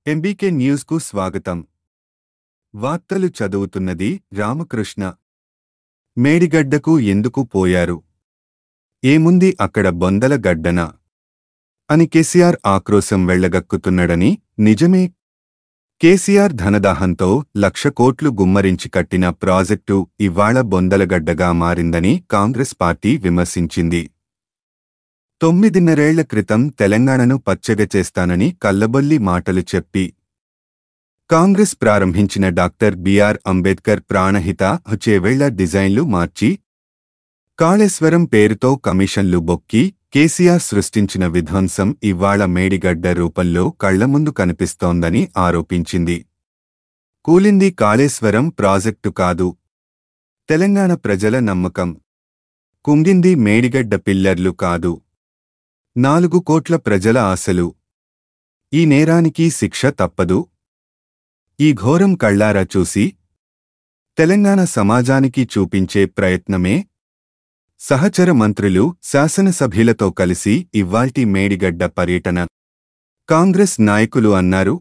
MBK న్యూస్కు స్వాగతం. వార్తలు చదువుతున్నది రామకృష్ణ. మేడిగడ్డకు ఎందుకు పోయారు? ఏముంది అక్కడ బొందల గడ్డన అని కేసీఆర్ ఆక్రోశం వెళ్లగక్కుతున్నాడని. నిజమే. కేసీఆర్ ధనదాహంతో 1,00,000 కోట్లు గుమ్మరించి కట్టిన ప్రాజెక్టు ఇవాళ బొందలగడ్డగా మారిందని కాంగ్రెస్ పార్టీ విమర్శించింది. 9.5 ఏళ్ల క్రితం తెలంగాణను పచ్చగచేస్తానని కల్లబొల్లి మాటలు చెప్పి కాంగ్రెస్ ప్రారంభించిన డాక్టర్ బిఆర్ అంబేద్కర్ ప్రాణహిత చేవేళ్ల డిజైన్లు మార్చి కాళేశ్వరం పేరుతో కమిషన్లు బొక్కి కేసీఆర్ సృష్టించిన విధ్వంసం ఇవాళ మేడిగడ్డ రూపంలో కళ్లముందు కనిపిస్తోందని ఆరోపించింది. కూలింది కాళేశ్వరం ప్రాజెక్టు కాదు, తెలంగాణ ప్రజల నమ్మకం. కుంగింది మేడిగడ్డ పిల్లర్లు కాదు, 4 కోట్ల ప్రజల ఆశలు. ఈ నేరానికి శిక్ష తప్పదు. ఈ ఘోరం కళ్లారా చూసి తెలంగాణ సమాజానికి చూపించే ప్రయత్నమే సహచర మంత్రులు, శాసనసభ్యులతో కలిసి ఇవ్వాల్టి మేడిగడ్డ పర్యటన. కాంగ్రెస్ నాయకులు అన్నారు.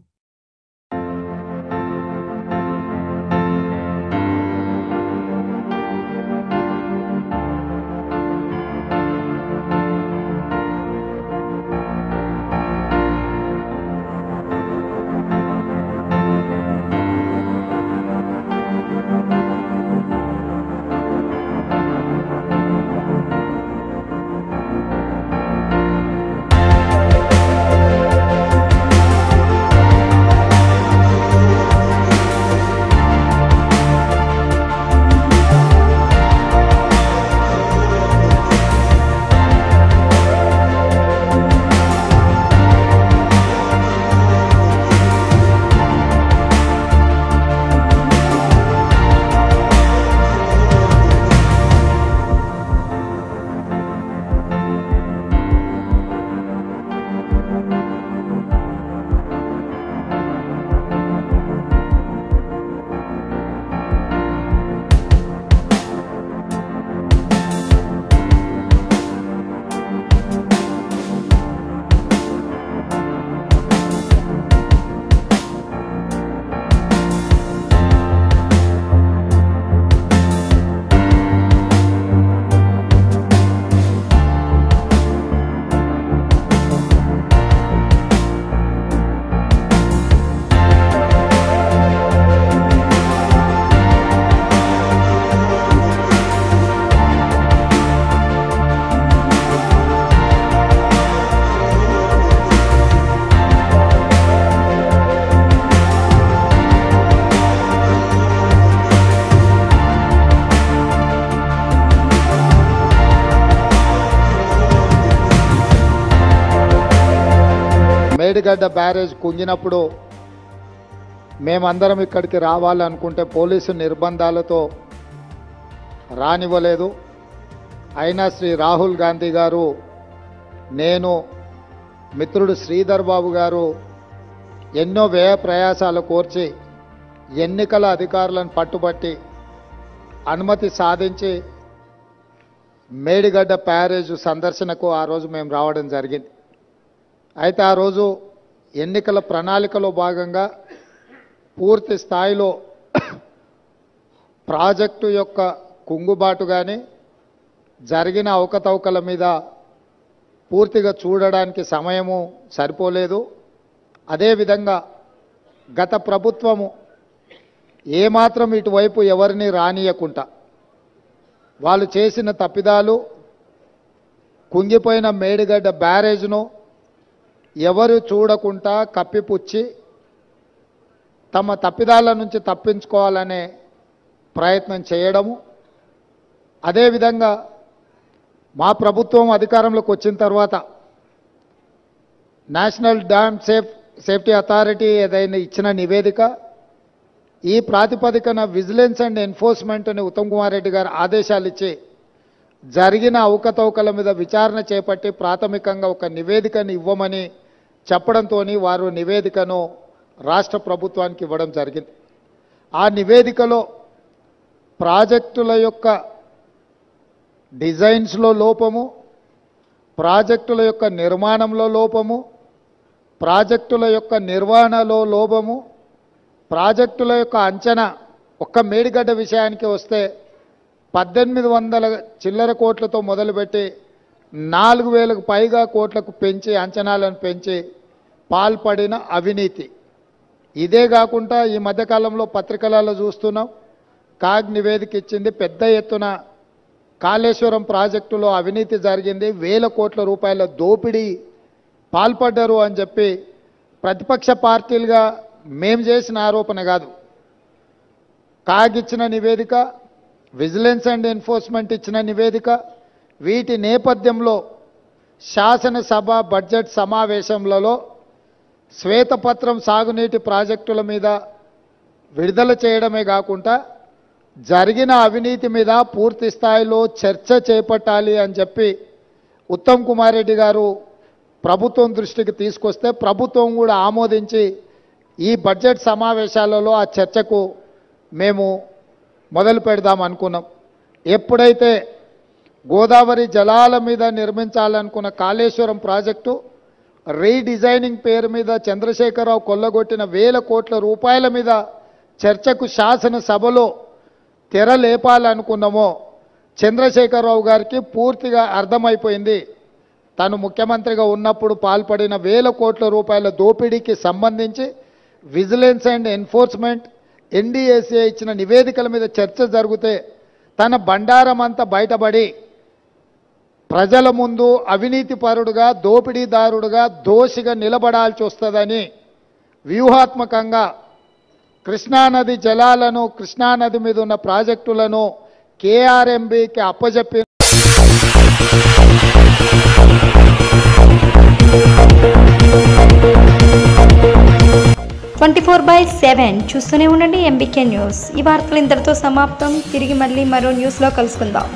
మేడిగడ్డ బ్యారేజ్ కుంగినప్పుడు మేమందరం ఇక్కడికి రావాలనుకుంటే పోలీసు నిర్బంధాలతో రానివ్వలేదు. అయినా శ్రీ రాహుల్ గాంధీ గారు, నేను, మిత్రుడు శ్రీధర్ బాబు గారు ఎన్నో వ్యయ ప్రయాసాలు కోర్చి ఎన్నికల అధికారులను పట్టుబట్టి అనుమతి సాధించి మేడిగడ్డ బ్యారేజ్ సందర్శనకు ఆ రోజు మేము రావడం జరిగింది. అయితే ఆ రోజు ఎన్నికల ప్రణాళికలో భాగంగా పూర్తి స్థాయిలో ప్రాజెక్టు యొక్క కుంగుబాటు కానీ జరిగిన అవకతవకల మీద పూర్తిగా చూడడానికి సమయము సరిపోలేదు. అదేవిధంగా గత ప్రభుత్వము ఏమాత్రం ఇటువైపు ఎవరిని రానియకుండా వాళ్ళు చేసిన తప్పిదాలు, కుంగిపోయిన మేడిగడ్డ బ్యారేజ్ను ఎవరు చూడకుండా కప్పిపుచ్చి తమ తప్పిదాల నుంచి తప్పించుకోవాలనే ప్రయత్నం చేయడము. అదేవిధంగా మా ప్రభుత్వం అధికారంలోకి వచ్చిన తర్వాత నేషనల్ డ్యామ్ సేఫ్టీ అథారిటీ ఏదైనా ఇచ్చిన నివేదిక, ఈ ప్రాతిపదికన విజిలెన్స్ అండ్ ఎన్ఫోర్స్మెంట్ అని ఉత్తమ్ కుమార్ రెడ్డి గారు ఆదేశాలు ఇచ్చి జరిగిన అవకతవకల మీద విచారణ చేపట్టి ప్రాథమికంగా ఒక నివేదికను ఇవ్వమని చెప్పడంతో వారు నివేదికను రాష్ట్ర ప్రభుత్వానికి ఇవ్వడం జరిగింది. ఆ నివేదికలో ప్రాజెక్టుల యొక్క డిజైన్స్లో లోపము, ప్రాజెక్టుల యొక్క నిర్మాణంలో లోపము, ప్రాజెక్టుల యొక్క నిర్వహణలో లోపము, ప్రాజెక్టుల యొక్క అంచనా. ఒక్క మేడిగడ్డ విషయానికి వస్తే 1800 చిల్లర కోట్లతో మొదలుపెట్టి 4000కు పైగా కోట్లకు పెంచి అంచనాలను పెంచి పాల్పడిన అవినీతి. ఇదే కాకుండా ఈ మధ్యకాలంలో పత్రికలలో చూస్తున్నాం, కాగ్ నివేదిక ఇచ్చింది, పెద్ద ఎత్తున కాళేశ్వరం ప్రాజెక్టులో అవినీతి జరిగింది, 1000 కోట్ల రూపాయల దోపిడీ పాల్పడ్డారు అని చెప్పి ప్రతిపక్ష పార్టీలుగా మేము చేసిన ఆరోపణ కాదు, కాగ్ ఇచ్చిన నివేదిక, విజిలెన్స్ అండ్ ఎన్ఫోర్స్మెంట్ ఇచ్చిన నివేదిక. వీటి నేపథ్యంలో శాసనసభ బడ్జెట్ సమావేశంలో శ్వేతపత్రం సాగునీటి ప్రాజెక్టుల మీద విడుదల చేయడమే కాకుండా జరిగిన అవినీతి మీద పూర్తి స్థాయిలో చర్చ చేపట్టాలి అని చెప్పి ఉత్తమ్ కుమార్ రెడ్డి గారు ప్రభుత్వం దృష్టికి తీసుకొస్తే ప్రభుత్వం కూడా ఆమోదించి ఈ బడ్జెట్ సమావేశాలలో ఆ చర్చకు మేము మొదలు పెడదాం అనుకున్నాం. ఎప్పుడైతే గోదావరి జలాల మీద నిర్మించాలనుకున్న కాళేశ్వరం ప్రాజెక్టు రీడిజైనింగ్ పేరు మీద చంద్రశేఖరరావు కొల్లగొట్టిన 1000 కోట్ల రూపాయల మీద చర్చకు శాసనసభలో తెర లేపాలనుకున్నామో చంద్రశేఖరరావు గారికి పూర్తిగా అర్థమైపోయింది. తను ముఖ్యమంత్రిగా ఉన్నప్పుడు పాల్పడిన 1000 కోట్ల రూపాయల దోపిడీకి సంబంధించి విజిలెన్స్ అండ్ ఎన్ఫోర్స్మెంట్, ఎన్డీఏసీ ఇచ్చిన నివేదికల మీద చర్చ జరిగితే తన బండారం అంతా బయటపడి ప్రజల ముందు అవినీతిపరుడుగా, దోపిడీదారుడుగా, దోషిగా నిలబడాల్సి వస్తుందని వ్యూహాత్మకంగా కృష్ణానది జలాలను, కృష్ణానది మీద ఉన్న ప్రాజెక్టులను కేఆర్ఎంబీకి అప్పజెప్పి 24/7 చూస్తూనే ఉండండి ఎంబీకే న్యూస్. ఈ వార్తలు ఇంతటితో సమాప్తం. తిరిగి మళ్ళీ మరో న్యూస్లో కలుసుకుందాం.